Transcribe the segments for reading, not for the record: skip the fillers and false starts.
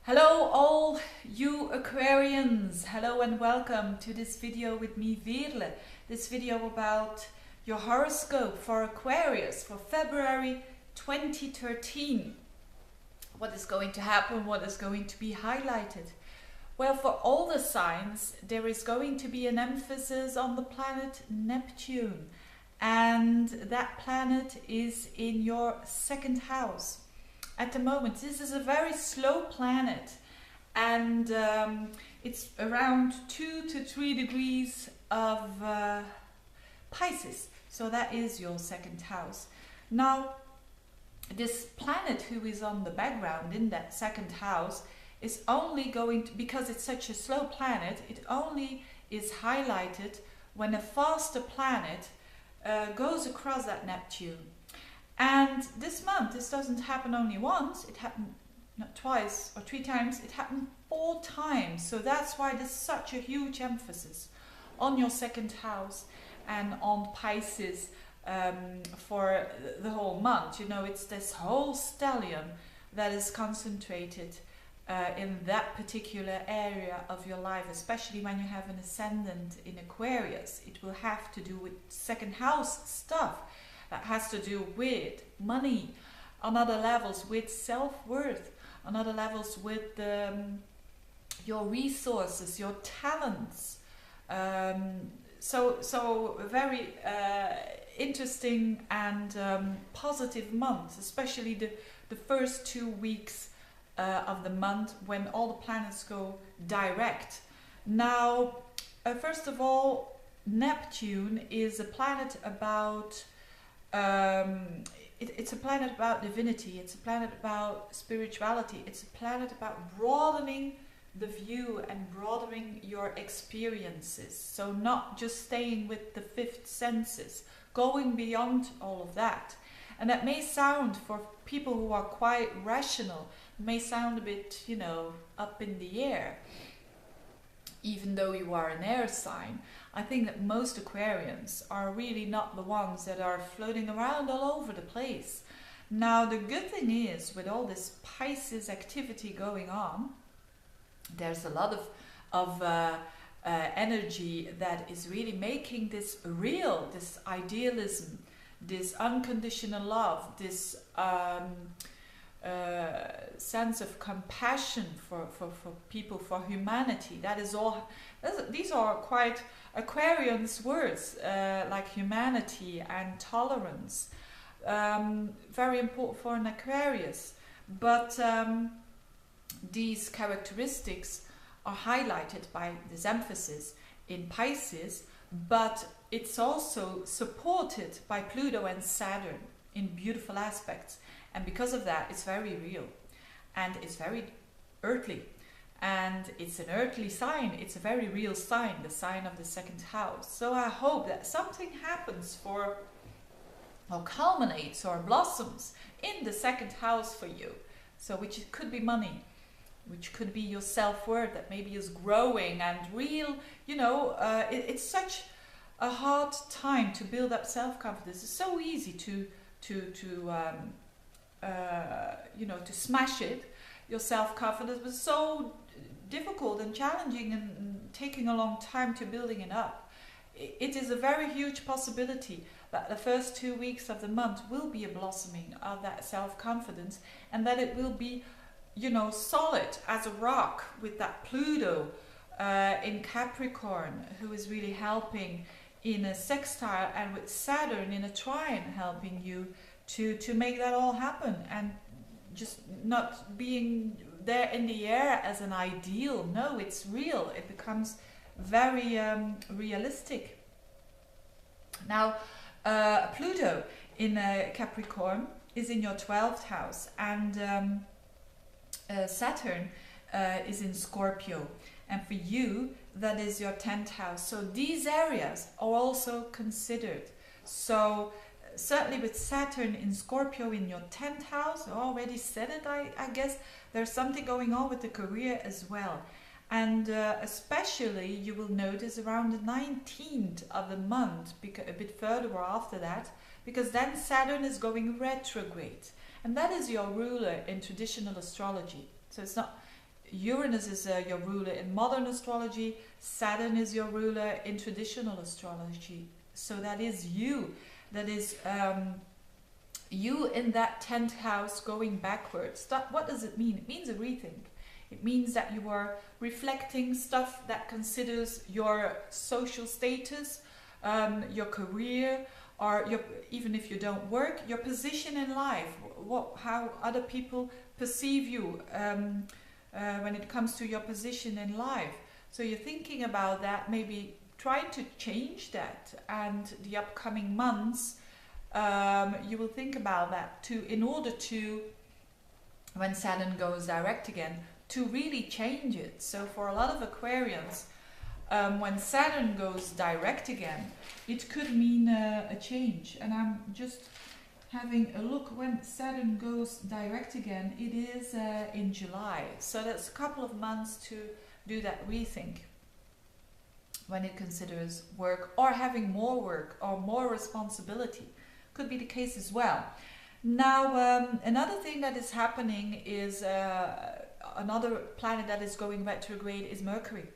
Hello all you Aquarians, hello and welcome to this video with me Veerle. This video about your horoscope for Aquarius for February 2013. What is going to happen, what is going to be highlighted? Well, for all the signs there is going to be an emphasis on the planet Neptune, and that planet is in your second house. At the moment, this is a very slow planet, and it's around 2 to 3 degrees of Pisces, so that is your second house. Now, this planet who is on the background in that second house is only going to, because it's such a slow planet, it only is highlighted when a faster planet goes across that Neptune. And this month, this doesn't happen only once, it happened not twice or 3 times, it happened 4 times. So that's why there's such a huge emphasis on your second house and on Pisces for the whole month. You know, it's this whole stellium that is concentrated in that particular area of your life, especially when you have an ascendant in Aquarius. It will have to do with second house stuff. That has to do with money, on other levels with self-worth, on other levels with your resources, your talents. So very interesting and positive month, especially the first 2 weeks of the month when all the planets go direct. Now, first of all, Neptune is a planet about it's a planet about divinity, it's a planet about spirituality, it's a planet about broadening the view and broadening your experiences. So not just staying with the 5th senses, going beyond all of that. And that may sound, for people who are quite rational, may sound a bit, you know, up in the air. Even though you are an air sign, I think that most Aquarians are really not the ones that are floating around all over the place. Now, the good thing is, with all this Pisces activity going on, there's a lot of energy that is really making this real, this idealism, this unconditional love, this sense of compassion for people, for humanity. That is all. These are quite Aquarian's words, like humanity and tolerance. Very important for an Aquarius. But these characteristics are highlighted by this emphasis in Pisces, but it's also supported by Pluto and Saturn in beautiful aspects. And because of that, it's very real and it's very earthly, and it's an earthly sign. It's a very real sign, the sign of the second house. So I hope that something happens or culminates or blossoms in the second house for you. So which could be money, which could be your self-worth that maybe is growing and real. You know, it's such a hard time to build up self-confidence. It's so easy to smash it, your self-confidence, was so difficult and challenging and taking a long time to building it up. It is a very huge possibility that the first 2 weeks of the month will be a blossoming of that self-confidence, and that it will be, you know, solid as a rock with that Pluto in Capricorn, who is really helping in a sextile, and with Saturn in a trine helping you to make that all happen, and just not being there in the air as an ideal. No, it's real. It becomes very realistic. Now, Pluto in Capricorn is in your 12th house, and Saturn is in Scorpio, and for you that is your 10th house. So these areas are also considered. So certainly with Saturn in Scorpio in your 10th house, I already said it, I guess there's something going on with the career as well. And especially you will notice around the 19th of the month, a bit further after that, because then Saturn is going retrograde. And that is your ruler in traditional astrology. So it's not, Uranus is your ruler in modern astrology. Saturn is your ruler in traditional astrology. So that is you. That is you in that 10th house going backwards. What does it mean? It means a rethink. It means that you are reflecting stuff that considers your social status, your career, or even if you don't work, your position in life, how other people perceive you when it comes to your position in life. So you're thinking about that, maybe trying to change that, and the upcoming months you will think about that too, in order to, when Saturn goes direct again, to really change it. So for a lot of Aquarians, when Saturn goes direct again, it could mean a change. And I'm just having a look. When Saturn goes direct again, it is in July. So that's a couple of months to do that rethink when it considers work or having more work or more responsibility. Could be the case as well. Now, another thing that is happening is another planet that is going retrograde is Mercury.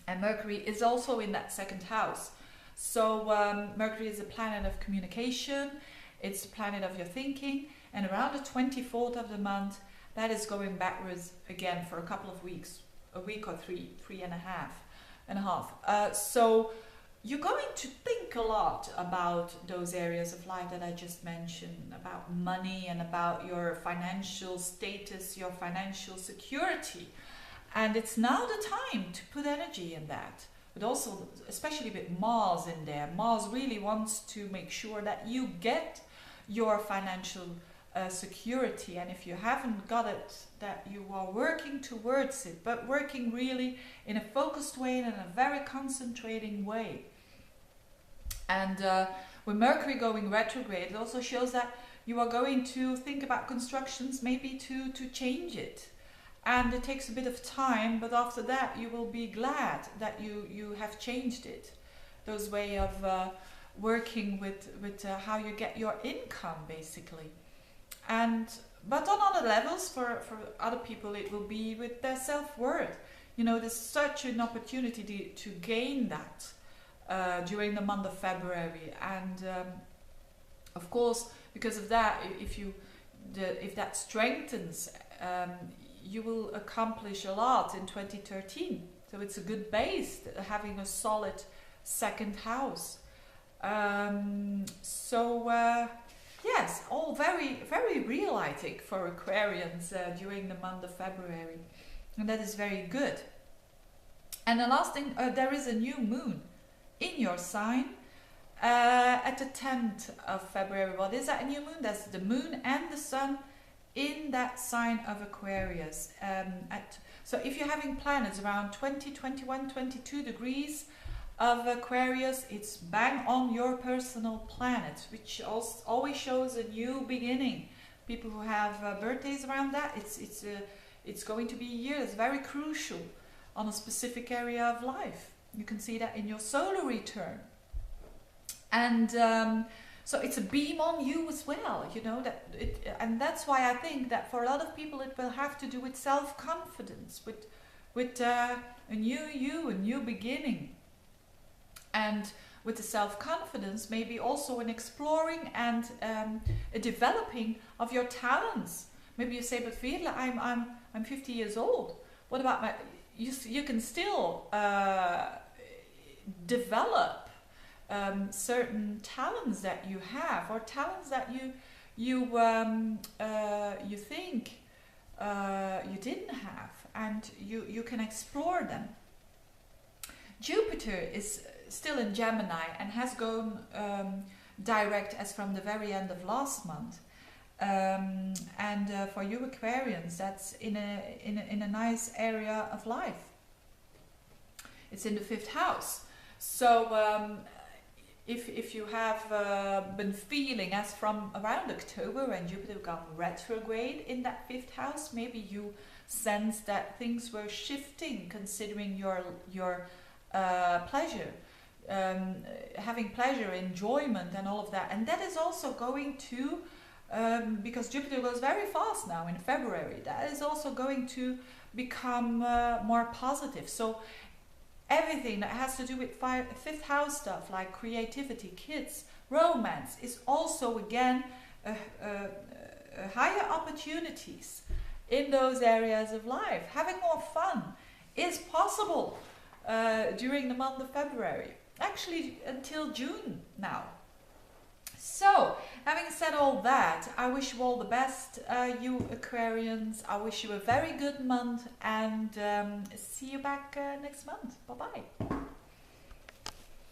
And Mercury is also in that 2nd house. So Mercury is a planet of communication. It's the planet of your thinking. And around the 24th of the month, that is going backwards again for a couple of weeks. A week or three and a half. So you're going to think a lot about those areas of life that I just mentioned, about money and about your financial status, your financial security. And it's now the time to put energy in that. But also, especially with Mars in there, Mars really wants to make sure that you get your financial security. And if you haven't got it, that you are working towards it, but working really in a focused way and in a very concentrating way. And with Mercury going retrograde, it also shows that you are going to think about constructions, maybe to change it. And it takes a bit of time, but after that you will be glad that you have changed it. Those way of working with how you get your income, basically. But on other levels, for other people, it will be with their self-worth. You know, there's such an opportunity to gain that during the month of February. And of course, because of that, if that strengthens, you will accomplish a lot in 2013. So it's a good base, having a solid 2nd house. Yes, all very, very real, I think, for Aquarians during the month of February. And that is very good. And the last thing, there is a new moon in your sign at the 10th of February. What is that, a new moon? That's the moon and the sun in that sign of Aquarius. So if you're having planets around 20, 21, 22 degrees of Aquarius, it's bang on your personal planet, which always shows a new beginning. People who have birthdays around that, it's going to be a year that's very crucial on a specific area of life. You can see that in your solar return. And so it's a beam on you as well, you know, and that's why I think that for a lot of people it will have to do with self-confidence, with a new you, a new beginning. And with the self-confidence, maybe also an exploring and a developing of your talents. Maybe you say, but Veerle, I'm 50 years old. What about you can still develop certain talents that you have, or talents that you think you didn't have, and you can explore them. Jupiter is still in Gemini and has gone direct as from the very end of last month. And for you Aquarians, that's in a nice area of life. It's in the 5th house. So if you have been feeling, as from around October when Jupiter gone retrograde in that 5th house, maybe you sense that things were shifting, considering your pleasure, having pleasure, enjoyment and all of that. And that is also going to because Jupiter goes very fast now in February. That is also going to become more positive. So everything that has to do with fifth house stuff like creativity, kids, romance is also again higher opportunities in those areas of life. Having more fun is possible during the month of February, actually until June now. So, having said all that, I wish you all the best, you Aquarians. I wish you a very good month, and see you back next month. Bye-bye.